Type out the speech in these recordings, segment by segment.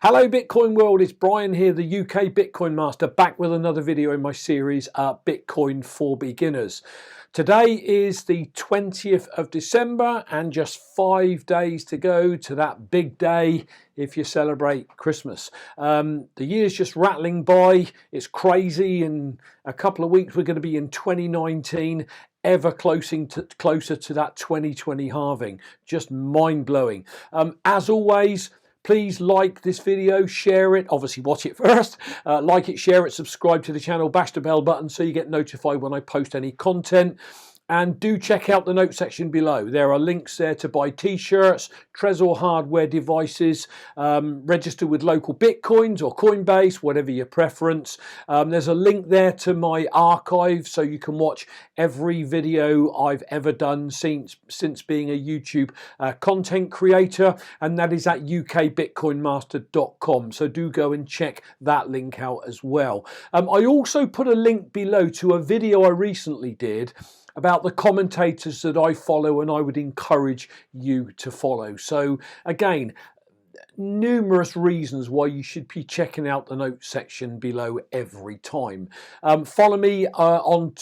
Hello Bitcoin world, it's Brian here, the UK Bitcoin Master, back with another video in my series Bitcoin for Beginners. Today is the 20th of December and just 5 days to go to that big day if you celebrate Christmas. The year's just rattling by, it's crazy. In a couple of weeks we're going to be in 2019, ever closer to that 2020 halving. Just mind-blowing. As always, please like this video, share it, obviously watch it first, like it, share it, subscribe to the channel, bash the bell button so you get notified when I post any content. And do check out the notes section below. There are links there to buy t-shirts, Trezor hardware devices, register with LocalBitcoins or Coinbase, whatever your preference. There's a link there to my archive so you can watch every video I've ever done since being a YouTube content creator, and that is at ukbitcoinmaster.com. So do go and check that link out as well. I also put a link below to a video I recently did about the commentators that I follow and I would encourage you to follow. So again, numerous reasons why you should be checking out the notes section below every time. Follow me on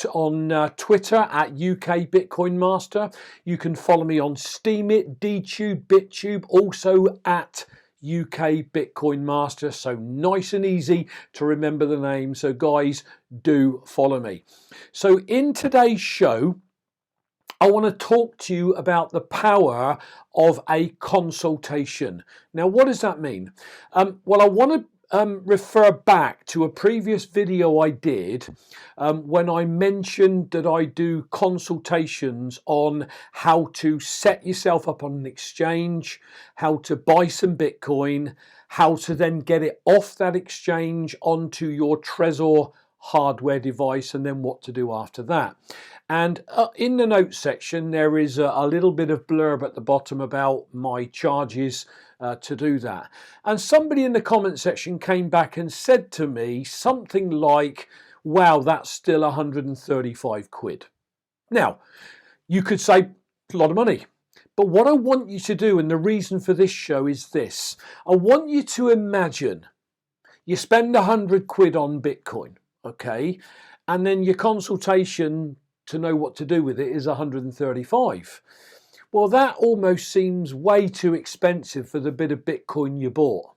Twitter at UK Bitcoin Master. You can follow me on Steemit, DTube, Bit.Tube, also at UK Bitcoin Master. So nice and easy to remember the name. So guys, do follow me. So in today's show, I want to talk to you about the power of a consultation. Now, what does that mean? Well, I want to refer back to a previous video I did when I mentioned that I do consultations on how to set yourself up on an exchange, how to buy some Bitcoin, how to then get it off that exchange onto your Trezor hardware device, and then what to do after that. And in the notes section there is a little bit of blurb at the bottom about my charges to do that. And somebody in the comment section came back and said to me something like, wow, that's still 135 quid. Now, you could say a lot of money. But what I want you to do, and the reason for this show is this, I want you to imagine you spend 100 quid on Bitcoin, okay, and then your consultation to know what to do with it is 135. Well, that almost seems way too expensive for the bit of Bitcoin you bought.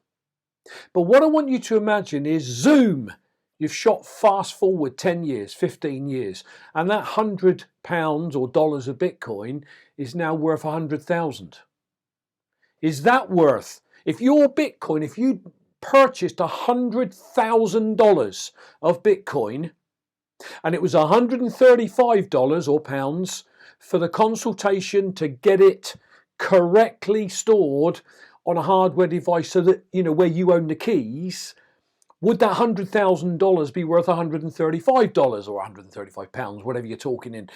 But what I want you to imagine is, zoom, you've shot fast forward 10 years, 15 years, and that £100 or dollars of Bitcoin is now worth 100,000. Is that worth, if your Bitcoin, if you purchased $100,000 of Bitcoin, and it was $135 or pounds for the consultation to get it correctly stored on a hardware device so that, you know, where you own the keys, would that $100,000 be worth $135 or 135 pounds, whatever you're talking in?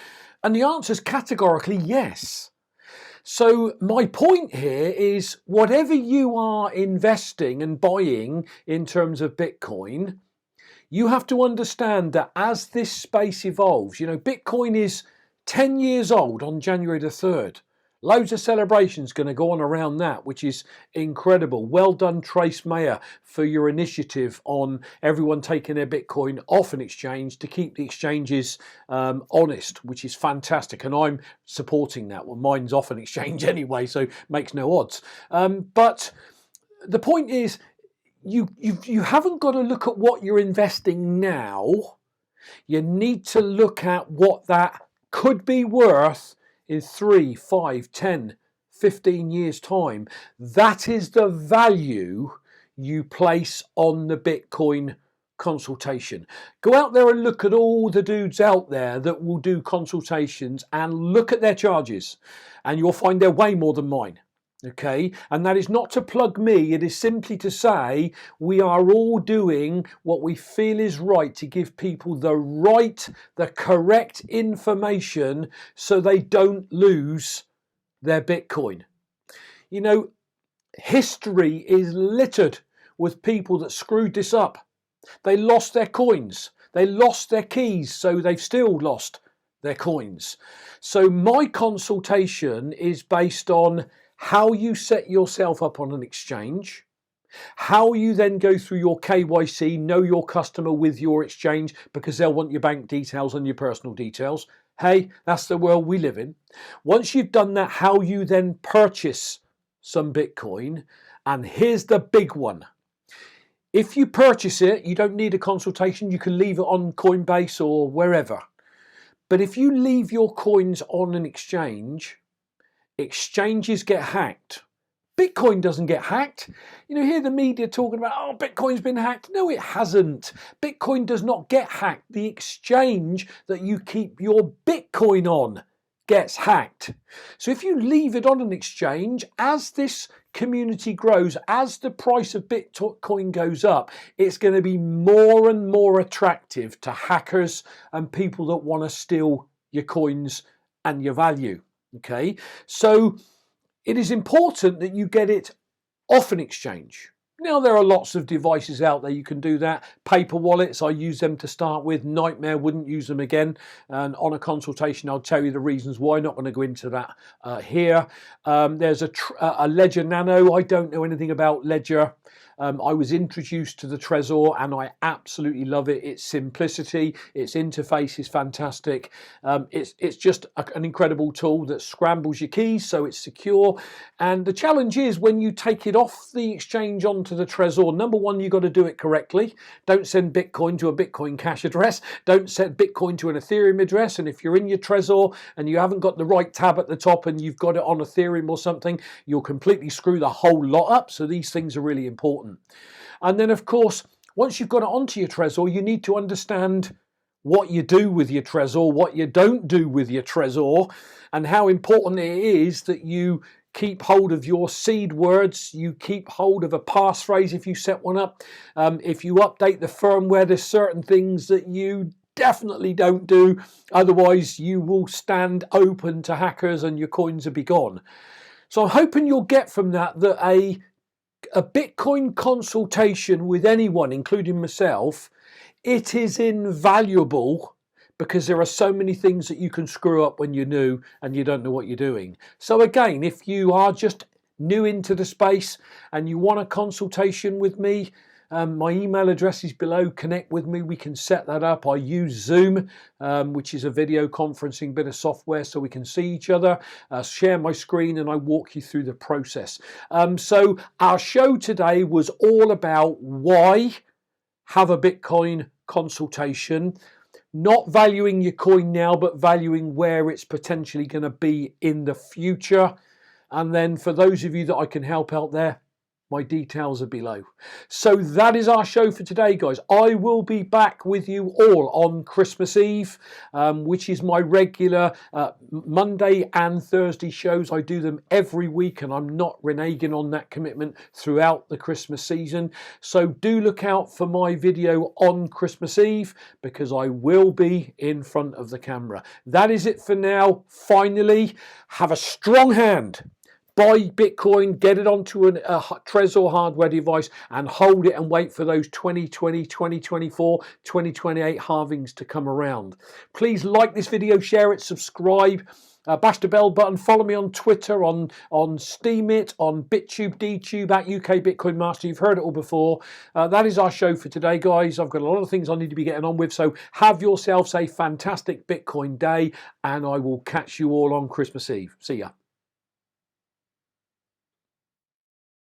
And the answer is categorically yes. So my point here is, whatever you are investing and buying in terms of Bitcoin, you have to understand that as this space evolves, you know, Bitcoin is 10 years old on January the 3rd. Loads of celebrations going to go on around that, which is incredible. Well done, Trace Mayer, for your initiative on everyone taking their Bitcoin off an exchange to keep the exchanges honest, which is fantastic. And I'm supporting that. Well, mine's off an exchange anyway, so makes no odds. But the point is, you haven't got to look at what you're investing now. You need to look at what that could be worth in 3, 5, 10, 15 years time. That is the value you place on the Bitcoin consultation. Go out there and look at all the dudes out there that will do consultations and look at their charges, and you'll find they're way more than mine. Okay, and that is not to plug me, it is simply to say we are all doing what we feel is right to give people the correct information so they don't lose their Bitcoin. You know, history is littered with people that screwed this up. They lost their coins, they lost their keys, so they've still lost their coins. So my consultation is based on how you set yourself up on an exchange, How you then go through your KYC, know your customer with your exchange, because they'll want your bank details and your personal details. Hey, that's the world we live in. Once you've done that, how you then purchase some Bitcoin. And here's the big one. If you purchase it, you don't need a consultation. You can leave it on Coinbase or wherever. But if you leave your coins on an exchange, exchanges get hacked. Bitcoin doesn't get hacked. You know, hear the media talking about, oh, Bitcoin's been hacked. No, it hasn't. Bitcoin does not get hacked. The exchange that you keep your Bitcoin on gets hacked. So if you leave it on an exchange, as this community grows, as the price of Bitcoin goes up, it's going to be more and more attractive to hackers and people that want to steal your coins and your value. Okay, so it is important that you get it off an exchange. Now, there are lots of devices out there you can do that. Paper wallets, I use them to start with. Nightmare, wouldn't use them again. And on a consultation, I'll tell you the reasons why. Not going to go into that here. There's a Ledger Nano. I don't know anything about Ledger. I was introduced to the Trezor and I absolutely love it. Its simplicity, its interface is fantastic. It's just an incredible tool that scrambles your keys so it's secure. And the challenge is when you take it off the exchange onto the Trezor, number one, you've got to do it correctly. Don't send Bitcoin to a Bitcoin Cash address. Don't send Bitcoin to an Ethereum address. And if you're in your Trezor and you haven't got the right tab at the top and you've got it on Ethereum or something, you'll completely screw the whole lot up. So these things are really important. And then, of course, once you've got it onto your Trezor, you need to understand what you do with your Trezor, what you don't do with your Trezor, and how important it is that you keep hold of your seed words, you keep hold of a passphrase if you set one up. If you update the firmware, there's certain things that you definitely don't do. Otherwise, you will stand open to hackers and your coins will be gone. So I'm hoping you'll get from that a Bitcoin consultation with anyone, including myself, it is invaluable because there are so many things that you can screw up when you're new and you don't know what you're doing. So again, if you are just new into the space and you want a consultation with me, my email address is below. Connect with me. We can set that up. I use Zoom, which is a video conferencing bit of software so we can see each other, share my screen, and I walk you through the process. So our show today was all about why have a Bitcoin consultation, not valuing your coin now, but valuing where it's potentially going to be in the future. And then for those of you that I can help out there, my details are below. So that is our show for today, guys. I will be back with you all on Christmas Eve, which is my regular Monday and Thursday shows. I do them every week and I'm not reneging on that commitment throughout the Christmas season. So do look out for my video on Christmas Eve because I will be in front of the camera. That is it for now. Finally, have a strong hand. Buy Bitcoin, get it onto a Trezor hardware device and hold it and wait for those 2020, 2024, 2028 halvings to come around. Please like this video, share it, subscribe, bash the bell button, follow me on Twitter, on Steemit, on Bit.Tube, DTube, at UK Bitcoin Master. You've heard it all before. That is our show for today, guys. I've got a lot of things I need to be getting on with, so have yourselves a fantastic Bitcoin day and I will catch you all on Christmas Eve. See ya.